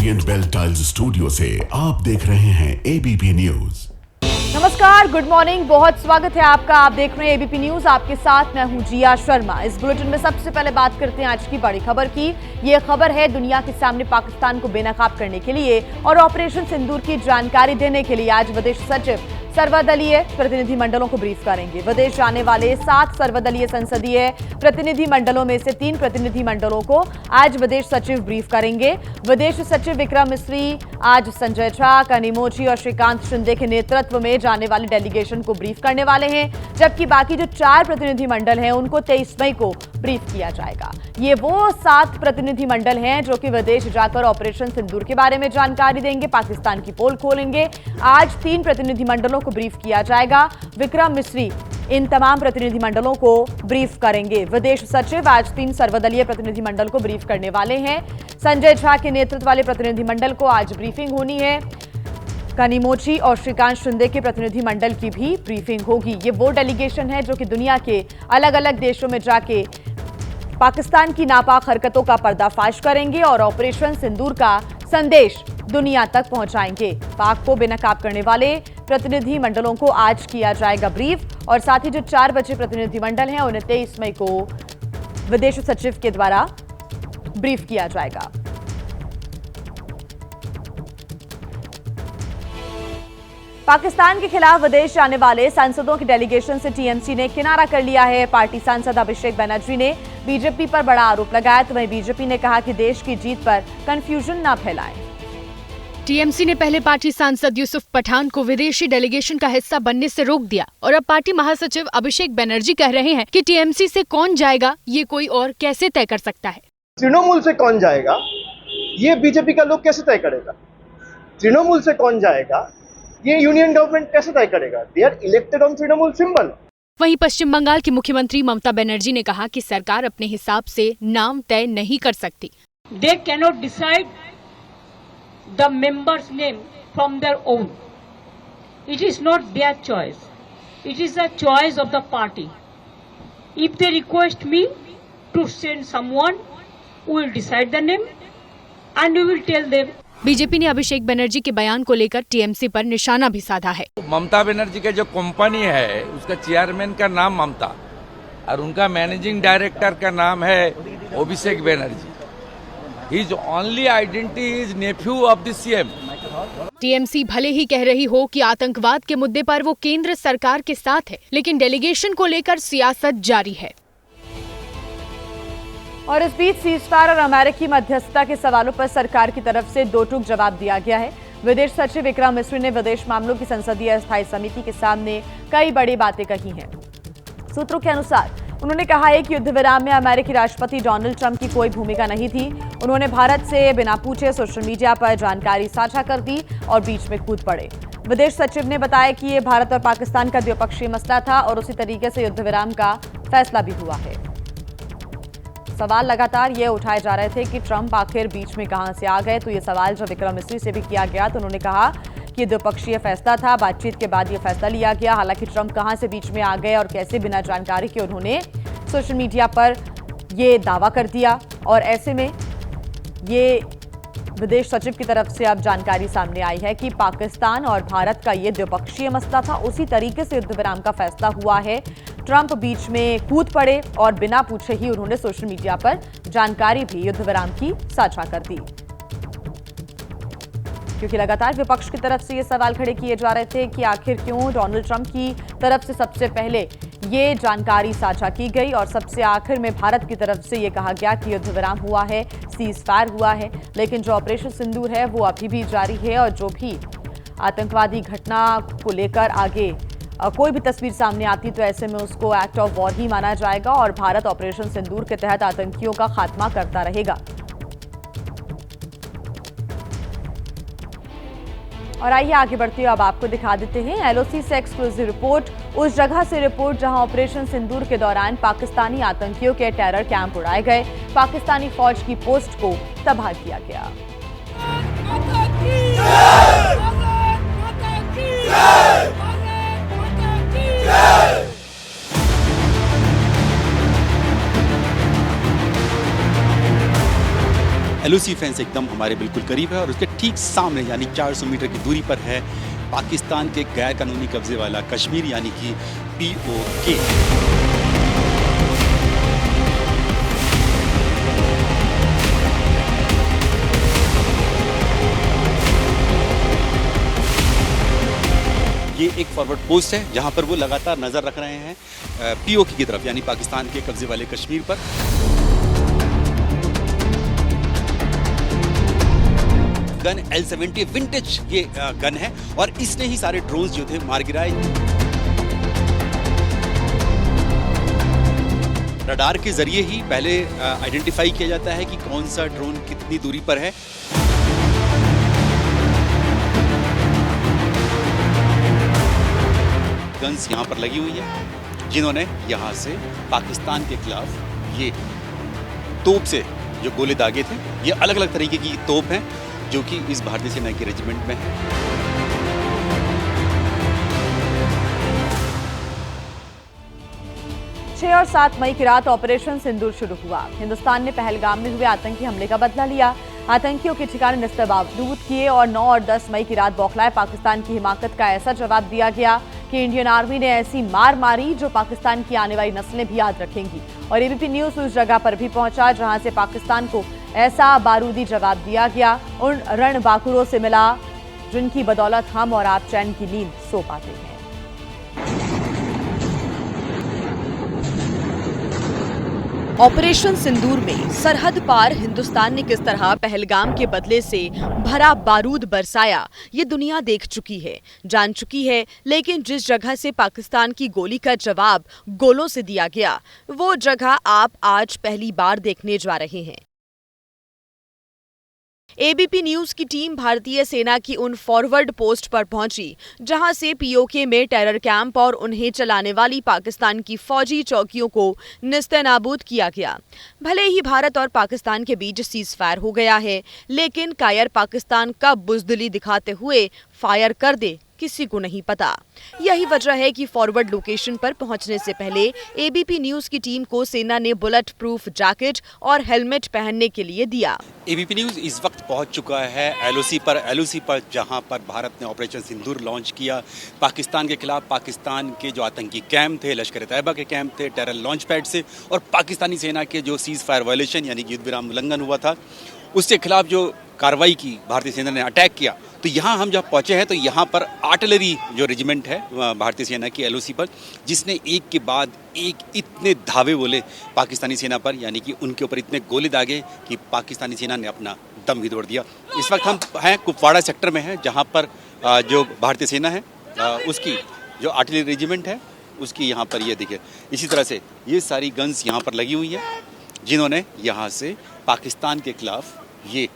Orient bell tiles studio से आप देख रहे हैं एबीपी न्यूज। नमस्कार, गुड मॉर्निंग, बहुत स्वागत है आपका। आप देख रहे हैं एबीपी न्यूज, आपके साथ मैं हूं जिया शर्मा। इस बुलेटिन में सबसे पहले बात करते हैं आज की बड़ी खबर की। ये खबर है दुनिया के सामने पाकिस्तान को बेनकाब करने के लिए और ऑपरेशन सिंदूर की जानकारी देने के लिए आज विदेश सचिव सर्वदलीय प्रतिनिधिमंडलों को ब्रीफ करेंगे। विदेश जाने वाले 7 सर्वदलीय संसदीय प्रतिनिधिमंडलों में से 3 प्रतिनिधिमंडलों को आज विदेश सचिव ब्रीफ करेंगे। विदेश सचिव विक्रम मिस्री आज संजय झा, कनिमोझी और श्रीकांत शिंदे के नेतृत्व में जाने वाले डेलीगेशन को ब्रीफ करने वाले हैं, जबकि बाकी जो 4 प्रतिनिधिमंडल हैं उनको 23 मई को ब्रीफ किया जाएगा। ये वो 7 प्रतिनिधिमंडल हैं जो कि विदेश जाकर ऑपरेशन सिंदूर के बारे में जानकारी देंगे, पाकिस्तान की पोल खोलेंगे। आज 3 प्रतिनिधिमंडलों को ब्रीफ किया जाएगा। विक्रम मिस्री इन तमाम प्रतिनिधिमंडलों को ब्रीफ करेंगे। विदेश सचिव आज 3 सर्वदलीय प्रतिनिधिमंडल को ब्रीफ करने वाले हैं। संजय झा के नेतृत्व वाले प्रतिनिधिमंडल को आज ब्रीफिंग होनी है। कनिमोझी और श्रीकांत शिंदे के प्रतिनिधिमंडल की भी ब्रीफिंग होगी। ये वो डेलीगेशन है जो कि दुनिया के अलग अलग देशों में जाके पाकिस्तान की नापाक हरकतों का पर्दाफाश करेंगे और ऑपरेशन सिंदूर का संदेश दुनिया तक पहुंचाएंगे। पाक को बेनकाब करने वाले प्रतिनिधिमंडलों को आज किया जाएगा ब्रीफ और साथ ही जो 4 बचे प्रतिनिधिमंडल हैं उन्हें 23 मई को विदेश सचिव के द्वारा ब्रीफ किया जाएगा। पाकिस्तान के खिलाफ विदेश जाने वाले सांसदों की डेलीगेशन से टीएमसी ने किनारा कर लिया है। पार्टी सांसद अभिषेक बनर्जी ने बीजेपी पर बड़ा आरोप लगाया, तो वहीं बीजेपी ने कहा कि देश की जीत पर कंफ्यूजन न फैलाएं। टीएमसी ने पहले पार्टी सांसद यूसुफ पठान को विदेशी डेलीगेशन का हिस्सा बनने से रोक दिया और अब पार्टी महासचिव अभिषेक बनर्जी कह रहे हैं कि टीएमसी से कौन जाएगा ये कोई और कैसे तय कर सकता है। तृणमूल से कौन जाएगा ये बीजेपी का लोग कैसे तय करेगा। तृणमूल से कौन जाएगा ये यूनियन गवर्नमेंट कैसे तय करेगा। They are elected on Trinamool symbol. वहीं पश्चिम बंगाल की मुख्यमंत्री ममता बनर्जी ने कहा कि सरकार अपने हिसाब से नाम तय नहीं कर सकती। They cannot decide the members' name from their own. It is not their choice. It is the choice of the party. If they request me to send someone, we will decide the name and we will tell them. BJP ने अभिषेक बनर्जी के बयान को लेकर TMC पर निशाना भी साधा है। ममता बनर्जी के जो कंपनी है उसका चेयरमैन का नाम ममता और उनका मैनेजिंग डायरेक्टर का नाम है Abhishek Banerjee. His only identity is nephew of the CM. TMC भले ही कह रही हो कि आतंकवाद के मुद्दे पर वो केंद्र सरकार के साथ है, लेकिन डेलीगेशन को लेकर सियासत जारी है। और इस बीच सीजफायर और अमेरिकी मध्यस्थता के सवालों पर सरकार की तरफ से दो टूक जवाब दिया गया है। विदेश सचिव विक्रम मिस्री ने विदेश मामलों की संसदीय स्थायी समिति के सामने कई बड़ी बातें कही हैं। सूत्रों के अनुसार उन्होंने कहा है कि युद्ध विराम में अमेरिकी राष्ट्रपति डोनाल्ड ट्रंप की कोई भूमिका नहीं थी। उन्होंने भारत से बिना पूछे सोशल मीडिया पर जानकारी साझा कर दी और बीच में कूद पड़े। विदेश सचिव ने बताया कि ये भारत और पाकिस्तान का द्विपक्षीय मसला था और उसी तरीके से युद्ध विराम का फैसला भी हुआ है। सवाल लगातार ये उठाए जा रहे थे कि ट्रंप आखिर बीच में कहां से आ गए, तो ये सवाल जब विक्रम मिस्री से भी किया गया तो उन्होंने कहा कि द्विपक्षीय फैसला था, बातचीत के बाद ये फैसला लिया गया। हालांकि ट्रंप कहां से बीच में आ गए और कैसे बिना जानकारी के उन्होंने सोशल मीडिया पर ये दावा कर दिया, और ऐसे में ये विदेश सचिव की तरफ से अब जानकारी सामने आई है कि पाकिस्तान और भारत का ये द्विपक्षीय मसला था, उसी तरीके से युद्ध विराम का फैसला हुआ है। ट्रंप बीच में कूद पड़े और बिना पूछे ही उन्होंने सोशल मीडिया पर जानकारी भी युद्ध विराम की साझा कर दी, क्योंकि लगातार विपक्ष की तरफ से ये सवाल खड़े किए जा रहे थे कि आखिर क्यों डोनाल्ड ट्रंप की तरफ से सबसे पहले ये जानकारी साझा की गई और सबसे आखिर में भारत की तरफ से ये कहा गया कि युद्ध विराम हुआ है, सीजफायर हुआ है। लेकिन जो ऑपरेशन सिंदूर है वो अभी भी जारी है और जो भी आतंकवादी घटना को लेकर आगे कोई भी तस्वीर सामने आती तो ऐसे में उसको एक्ट ऑफ वॉर ही माना जाएगा और भारत ऑपरेशन सिंदूर के तहत आतंकियों का खात्मा करता रहेगा। और आइए आगे बढ़ते हुए अब आपको दिखा देते हैं एलओसी से एक्सक्लूसिव रिपोर्ट। उस जगह से रिपोर्ट जहां ऑपरेशन सिंदूर के दौरान पाकिस्तानी आतंकियों के टेरर कैंप उड़ाए गए, पाकिस्तानी फौज की पोस्ट को तबाह किया गया। LOC फेंस एकदम हमारे बिल्कुल करीब है और उसके ठीक सामने यानी 400 मीटर की दूरी पर है पाकिस्तान के गैर कानूनी कब्जे वाला कश्मीर यानी कि POK। ये एक फॉरवर्ड पोस्ट है जहां पर वो लगातार नजर रख रहे हैं POK की तरफ यानी पाकिस्तान के कब्जे वाले कश्मीर पर। गन L70 विंटेज ये गन है और इसने ही सारे ड्रोन्स जो थे मार गिराए। रडार के जरिए ही पहले आइडेंटिफाई किया जाता है कि कौन सा ड्रोन कितनी दूरी पर है। गन्स यहाँ पर लगी हुई है जिन्होंने यहाँ से पाकिस्तान के खिलाफ ये तोप से जो गोले दागे थे, ये अलग अलग तरीके की तोप हैं जो कि इस भारतीय सेना के रेजिमेंट में है। 6 और 7 मई की रात ऑपरेशन सिंदूर शुरू हुआ। हिंदुस्तान ने पहलगाम में हुए आतंकी हमले का बदला लिया, आतंकियों के ठिकाने नस्तानाबूद किए और 9 और 10 मई की रात बौखलाए पाकिस्तान की हिमाकत का ऐसा जवाब दिया गया कि इंडियन आर्मी ने ऐसी मार मारी जो पाकिस्तान की आने वाली नस्लें भी याद रखेंगी। और एबीपी न्यूज उस जगह पर भी पहुंचा जहां से पाकिस्तान को ऐसा बारूदी जवाब दिया गया, उन रणबांकुरों से मिला जिनकी बदौलत हम और आप चैन की नींद सो पाते हैं। ऑपरेशन सिंदूर में सरहद पार हिंदुस्तान ने किस तरह पहलगाम के बदले से भरा बारूद बरसाया, ये दुनिया देख चुकी है, जान चुकी है। लेकिन जिस जगह से पाकिस्तान की गोली का जवाब गोलों से दिया गया, वो जगह आप आज पहली बार देखने जा रहे हैं। एबीपी न्यूज की टीम भारतीय सेना की उन फॉरवर्ड पोस्ट पर पहुंची जहां से POK में टेरर कैंप और उन्हें चलाने वाली पाकिस्तान की फौजी चौकियों को निस्तेनाबूद किया गया। भले ही भारत और पाकिस्तान के बीच सीज फायर हो गया है, लेकिन कायर पाकिस्तान कब बुजदिली दिखाते हुए फायर कर दे किसी को नहीं पता। यही वजह है कि फॉरवर्ड लोकेशन पर पहुंचने से पहले एबीपी न्यूज की टीम को सेना ने बुलेट प्रूफ जैकेट और हेलमेट पहनने के लिए दिया। एबीपी न्यूज इस वक्त पहुंच चुका है LOC पर जहां पर भारत ने ऑपरेशन सिंदूर लॉन्च किया। पाकिस्तान के खिलाफ पाकिस्तान के जो आतंकी कैंप थे, लश्कर तैयबा के कैंप थे, टेरर लॉन्च पैड से और पाकिस्तानी सेना के जो सीज फायर वायलेशन यानी युद्ध विराम उल्लंघन हुआ था, उसके खिलाफ जो कार्रवाई की भारतीय सेना ने, अटैक किया। तो यहाँ हम जब पहुँचे हैं तो यहाँ पर आर्टिलरी जो रेजिमेंट है भारतीय सेना की LOC पर, जिसने एक के बाद एक इतने धावे बोले पाकिस्तानी सेना पर, यानी कि उनके ऊपर इतने गोले दागे कि पाकिस्तानी सेना ने अपना दम भी तोड़ दिया। इस वक्त हम हैं कुपवाड़ा सेक्टर में हैं जहाँ पर जो भारतीय सेना है उसकी जो आर्टिलरी रेजिमेंट है उसकी यहाँ पर ये दिखे, इसी तरह से ये सारी गन्स यहाँ पर लगी हुई है जिन्होंने यहाँ से पाकिस्तान के खिलाफ ये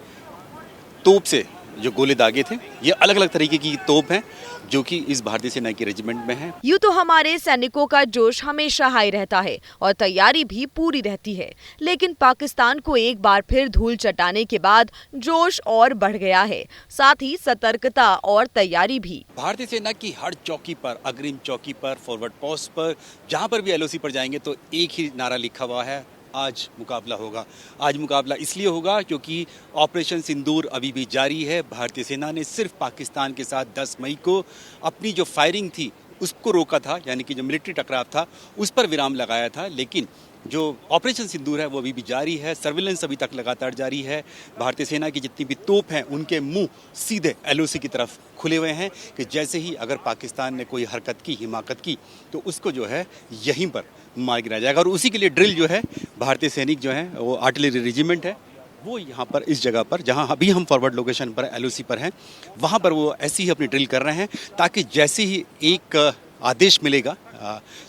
तोप से जो गोले दागे थे, ये अलग अलग तरीके की तोप हैं जो कि इस भारतीय सेना की रेजिमेंट में है। यूं तो हमारे सैनिकों का जोश हमेशा हाई रहता है और तैयारी भी पूरी रहती है, लेकिन पाकिस्तान को एक बार फिर धूल चटाने के बाद जोश और बढ़ गया है, साथ ही सतर्कता और तैयारी भी। भारतीय सेना की हर चौकी पर, अग्रिम चौकी पर, फॉरवर्ड पोस्ट पर, जहां पर भी LOC पर जाएंगे तो एक ही नारा लिखा हुआ है, आज मुकाबला होगा। आज मुकाबला इसलिए होगा क्योंकि ऑपरेशन सिंदूर अभी भी जारी है। भारतीय सेना ने सिर्फ पाकिस्तान के साथ 10 मई को अपनी जो फायरिंग थी उसको रोका था, यानी कि जो मिलिट्री टकराव था उस पर विराम लगाया था, लेकिन जो ऑपरेशन सिंदूर है वो अभी भी जारी है। सर्विलेंस अभी तक लगातार जारी है। भारतीय सेना की जितनी भी तोप हैं उनके मुंह सीधे LOC की तरफ खुले हुए हैं कि जैसे ही अगर पाकिस्तान ने कोई हरकत की, हिमाकत की, तो उसको जो है यहीं पर मार गिराया जाएगा। और उसी के लिए ड्रिल जो है भारतीय सैनिक जो है वो आर्टिलरी रेजिमेंट है वो यहाँ पर इस जगह पर जहाँ अभी हम फॉरवर्ड लोकेशन पर LOC पर हैं, वहाँ पर वो ऐसी ही अपनी ड्रिल कर रहे हैं ताकि जैसे ही एक आदेश मिलेगा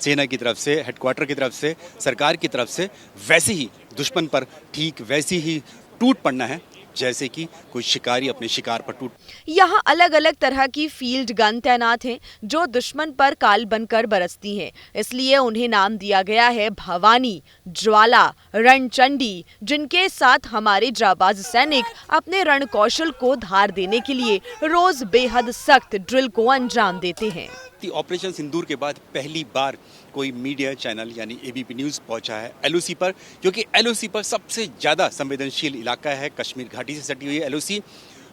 सेना की तरफ से, हेडक्वार्टर की तरफ से, सरकार की तरफ से, वैसे ही दुश्मन पर ठीक वैसे ही टूट पड़ना है जैसे कि कोई शिकारी अपने शिकार पर टूट। यहाँ अलग अलग तरह की फील्ड गन तैनात हैं जो दुश्मन पर काल बनकर बरसती हैं, इसलिए उन्हें नाम दिया गया है भवानी, ज्वाला, रणचंडी, जिनके साथ हमारे जाबाज सैनिक अपने रण कौशल को धार देने के लिए रोज बेहद सख्त ड्रिल को अंजाम देते हैं। ऑपरेशन सिंदूर के बाद पहली बार कोई मीडिया चैनल यानी एबीपी न्यूज़ पहुंचा है एलओसी पर, क्योंकि एलओसी पर सबसे ज़्यादा संवेदनशील इलाका है, कश्मीर घाटी से सटी हुई है एलओसी,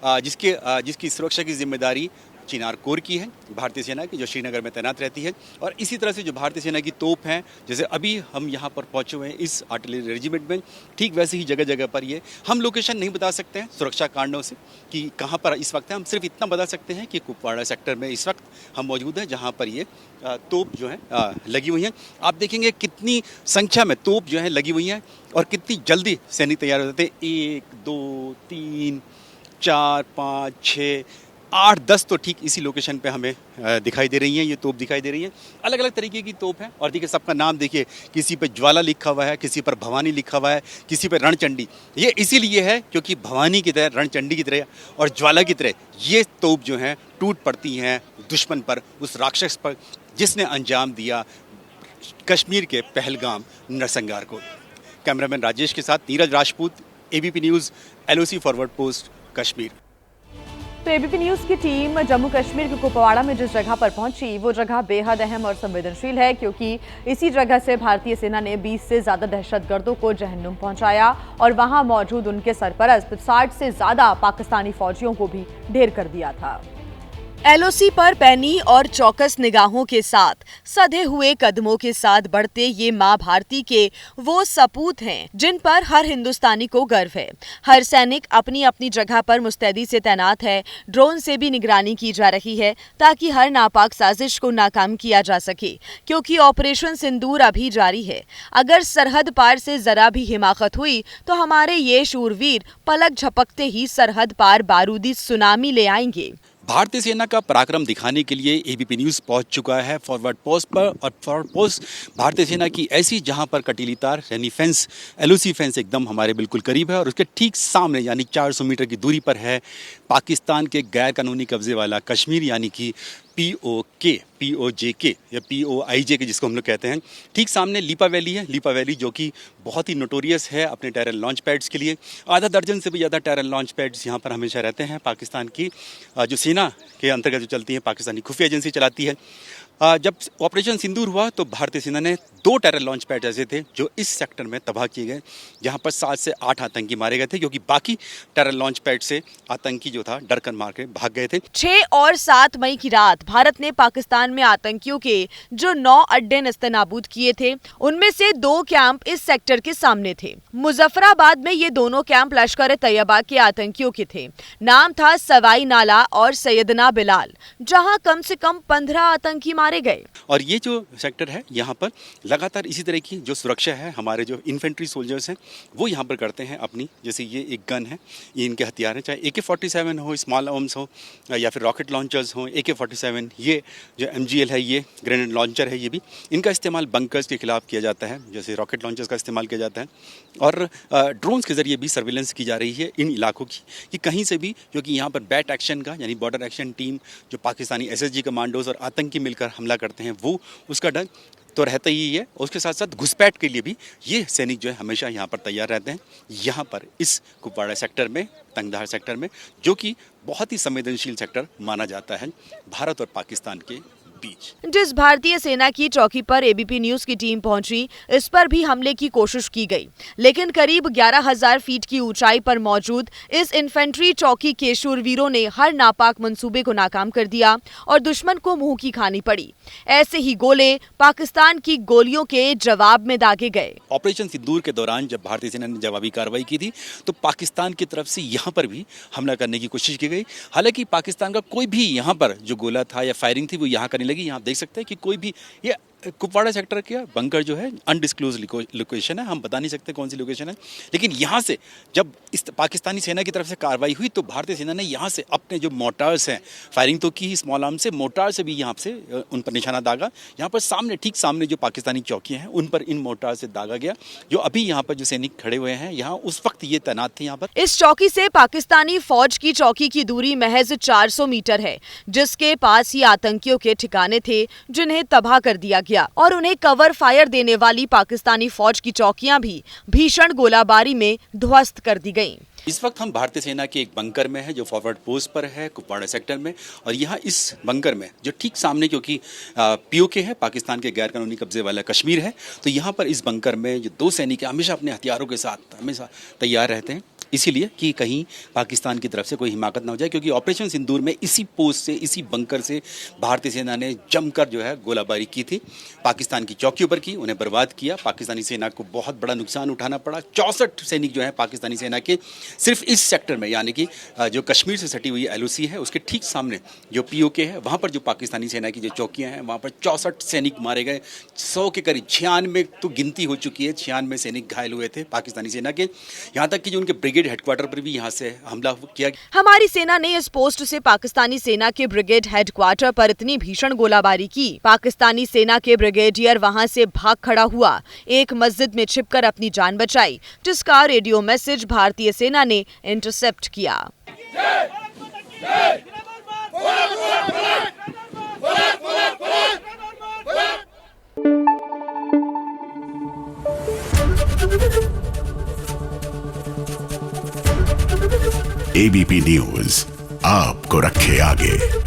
जिसकी सुरक्षा की जिम्मेदारी चिनार कोर की है, भारतीय सेना की, जो श्रीनगर में तैनात रहती है। और इसी तरह से जो भारतीय सेना की तोप हैं, जैसे अभी हम यहाँ पर पहुँचे हुए हैं इस आर्टिलरी रेजिमेंट में, ठीक वैसे ही जगह जगह पर ये हम लोकेशन नहीं बता सकते हैं सुरक्षा कारणों से कि कहाँ पर इस वक्त है। हम सिर्फ इतना बता सकते हैं कि कुपवाड़ा सेक्टर में इस वक्त हम मौजूद हैं, जहाँ पर ये तोप जो है लगी हुई हैं। आप देखेंगे कितनी संख्या में तोप जो है लगी हुई हैं और कितनी जल्दी सैनिक तैयार हो जाते हैं। 1 2 3 4 5 6 8 10 तो ठीक इसी लोकेशन पे हमें दिखाई दे रही हैं, ये तोप दिखाई दे रही हैं। अलग अलग तरीके की तोप है और देखिए सबका नाम देखिए, किसी पे ज्वाला लिखा हुआ है, किसी पर भवानी लिखा हुआ है, किसी पे रणचंडी। ये इसीलिए है क्योंकि भवानी की तरह, रणचंडी की तरह और ज्वाला की तरह ये तोप जो हैं टूट पड़ती हैं दुश्मन पर, उस राक्षस पर जिसने अंजाम दिया कश्मीर के पहलगाम नरसंहार को। कैमरामैन राजेश के साथ Neeraj Rajput, ABP news, LOC forward post, Kashmir. तो एबीपी न्यूज की टीम जम्मू कश्मीर के कुपवाड़ा में जिस जगह पर पहुंची, वो जगह बेहद अहम और संवेदनशील है, क्योंकि इसी जगह से भारतीय सेना ने 20 से ज्यादा दहशतगर्दों को जहन्नुम पहुंचाया और वहां मौजूद उनके सरपरस्त 60 से ज्यादा पाकिस्तानी फौजियों को भी ढेर कर दिया था। एलओसी पर पैनी और चौकस निगाहों के साथ, सधे हुए कदमों के साथ बढ़ते ये मां भारती के वो सपूत हैं जिन पर हर हिंदुस्तानी को गर्व है। हर सैनिक अपनी अपनी जगह पर मुस्तैदी से तैनात है। ड्रोन से भी निगरानी की जा रही है ताकि हर नापाक साजिश को नाकाम किया जा सके, क्योंकि ऑपरेशन सिंदूर अभी जारी है। अगर सरहद पार से जरा भी हिमाकत हुई तो हमारे ये शूरवीर पलक झपकते ही सरहद पार बारूदी सुनामी ले आएंगे। भारतीय सेना का पराक्रम दिखाने के लिए एबीपी न्यूज़ पहुंच चुका है फॉरवर्ड पोस्ट पर। और फॉरवर्ड पोस्ट भारतीय सेना की ऐसी जहां पर कटीली तार यानी फेंस, एलओसी फेंस एकदम हमारे बिल्कुल करीब है और उसके ठीक सामने यानी 400 मीटर की दूरी पर है पाकिस्तान के गैर कानूनी कब्जे वाला कश्मीर, यानी कि POJK या POIJ के जिसको हम लोग कहते हैं। ठीक सामने लीपा वैली है, लीपा वैली जो कि बहुत ही नोटोरियस है अपने टेरर लॉन्च पैड्स के लिए। आधा दर्जन से भी ज़्यादा टेरर लॉन्च पैड्स यहाँ पर हमेशा रहते हैं। पाकिस्तान की जो सेना के अंतर्गत जो चलती है, पाकिस्तानी खुफिया एजेंसी चलाती है। जब ऑपरेशन सिंदूर हुआ तो भारतीय सेना ने 2 टेरर लॉन्च पैड ऐसे थे जो इस सेक्टर में तबाह किए गए, जहां पर 7 से 8 आतंकी मारे गए थे, क्योंकि बाकी टेरर लॉन्च पैड से आतंकी जो था डर कर मार के भाग गए थे। 6 और 7 मई की रात भारत ने पाकिस्तान में आतंकियों के जो 9 अड्डे नस्तनाबूद किए थे, उनमें से 2 कैंप इस सेक्टर के सामने थे। मुजफ्फराबाद में ये दोनों कैंप लश्कर तैयबा के आतंकियों के थे। नाम था सवाई नाला और सैयदना बिलाल, जहाँ कम से कम 15 आतंकी मारे गए। और ये जो सेक्टर है, यहाँ पर लगातार इसी तरह की जो सुरक्षा है, हमारे जो इन्फेंट्री सोल्जर्स हैं वो यहाँ पर करते हैं अपनी। जैसे ये एक गन है, ये इनके हथियार हैं, चाहे AK-47 हो, स्मॉल आर्म्स हो या फिर रॉकेट लॉन्चर्स हो। AK-47 ये जो MGL है, ये ग्रेनेड लॉन्चर है, ये भी इनका इस्तेमाल बंकर्स के खिलाफ किया जाता है, जैसे रॉकेट लॉन्चर्स का इस्तेमाल किया जाता है। और ड्रोन्स के जरिए भी सर्विलेंस की जा रही है इन इलाकों की, कि कहीं से भी, क्योंकि यहाँ पर बैट एक्शन का यानी बॉर्डर एक्शन टीम, जो पाकिस्तानी SSG कमांडोज और आतंकी मिलकर हमला करते हैं, वो उसका डर तो रहता ही है। उसके साथ साथ घुसपैठ के लिए भी ये सैनिक जो है हमेशा यहाँ पर तैयार रहते हैं। यहाँ पर इस कुपवाड़ा सेक्टर में, तंगधार सेक्टर में, जो कि बहुत ही संवेदनशील सेक्टर माना जाता है भारत और पाकिस्तान के बीच। जिस भारतीय सेना की चौकी पर एबीपी न्यूज की टीम पहुंची, इस पर भी हमले की कोशिश की गई, लेकिन करीब 11,000 फीट की ऊंचाई पर मौजूद इस इन्फेंट्री चौकी के शूरवीरों ने हर नापाक मंसूबे को नाकाम कर दिया और दुश्मन को मुंह की खानी पड़ी। ऐसे ही गोले पाकिस्तान की गोलियों के जवाब में दागे गए। ऑपरेशन सिंदूर के दौरान जब भारतीय सेना ने जवाबी कार्रवाई की थी तो पाकिस्तान की तरफ से यहाँ पर भी हमला करने की कोशिश की गई। हालांकि पाकिस्तान का कोई भी यहाँ पर जो गोला था या फायरिंग थी वो यहाँ करने लगी। यहाँ देख सकते हैं कि कोई भी, ये कुपवाड़ा सेक्टर का बंकर जो है अनडिस्क्लोज लोकेशन है, हम बता नहीं सकते कौन सी लोकेशन है, लेकिन यहाँ से जब इस पाकिस्तानी सेना की तरफ से कार्रवाई हुई तो भारतीय सेना ने यहाँ से अपने जो मोटार्स हैं, फायरिंग तो की स्मॉल आर्म से, मोटार से भी यहाँ से उन पर निशाना दागा। यहाँ पर सामने, ठीक सामने जो पाकिस्तानी चौकियाँ हैं उन पर इन मोटार से दागा गया। जो अभी यहाँ पर जो सैनिक खड़े हुए हैं, यहाँ उस वक्त ये तैनात थे। यहाँ पर इस चौकी से पाकिस्तानी फौज की चौकी की दूरी महज 400 मीटर है, जिसके पास ही आतंकियों के ठिकाने थे जिन्हें तबाह कर दिया गया और उन्हें कवर फायर देने वाली पाकिस्तानी फौज की चौकियां भी भीषण गोलाबारी में ध्वस्त कर दी गईं। इस वक्त हम भारतीय सेना के एक बंकर में है जो फॉरवर्ड पोस्ट पर है कुपवाड़ा सेक्टर में, और यहाँ इस बंकर में जो ठीक सामने, क्योंकि पीओके है, पाकिस्तान के गैर कानूनी कब्जे वाला कश्मीर है, तो यहाँ पर इस बंकर में जो 2 सैनिक हमेशा अपने हथियारों के साथ हमेशा तैयार रहते हैं, इसीलिए कि कहीं पाकिस्तान की तरफ से कोई हिमाकत ना हो जाए, क्योंकि ऑपरेशन सिंदूर में इसी पोस्ट से, इसी बंकर से भारतीय सेना ने जमकर जो है गोलाबारी की थी, पाकिस्तान की चौकियों पर की, उन्हें बर्बाद किया। पाकिस्तानी सेना को बहुत बड़ा नुकसान उठाना पड़ा। 64 सैनिक जो है पाकिस्तानी सेना के सिर्फ इस सेक्टर में, यानी कि जो कश्मीर से सटी हुई LOC है उसके ठीक सामने जो POK है, वहाँ पर जो पाकिस्तानी सेना की जो चौकियाँ हैं वहाँ पर 64 सैनिक मारे गए। 100 के करीब 96 तो गिनती हो चुकी है, 96 सैनिक घायल हुए थे पाकिस्तानी सेना के। यहाँ तक कि जो उनके ब्रिगेड हेडक्वार्टर पर भी यहाँ से हमला किया। हमारी सेना ने इस पोस्ट से पाकिस्तानी सेना के ब्रिगेड हेडक्वार्टर पर इतनी भीषण गोलाबारी की, पाकिस्तानी सेना के ब्रिगेडियर वहां से भाग खड़ा हुआ, एक मस्जिद में छिपकर अपनी जान बचाई, जिसका रेडियो मैसेज भारतीय सेना ने इंटरसेप्ट किया। ABP न्यूज आपको रखे आगे।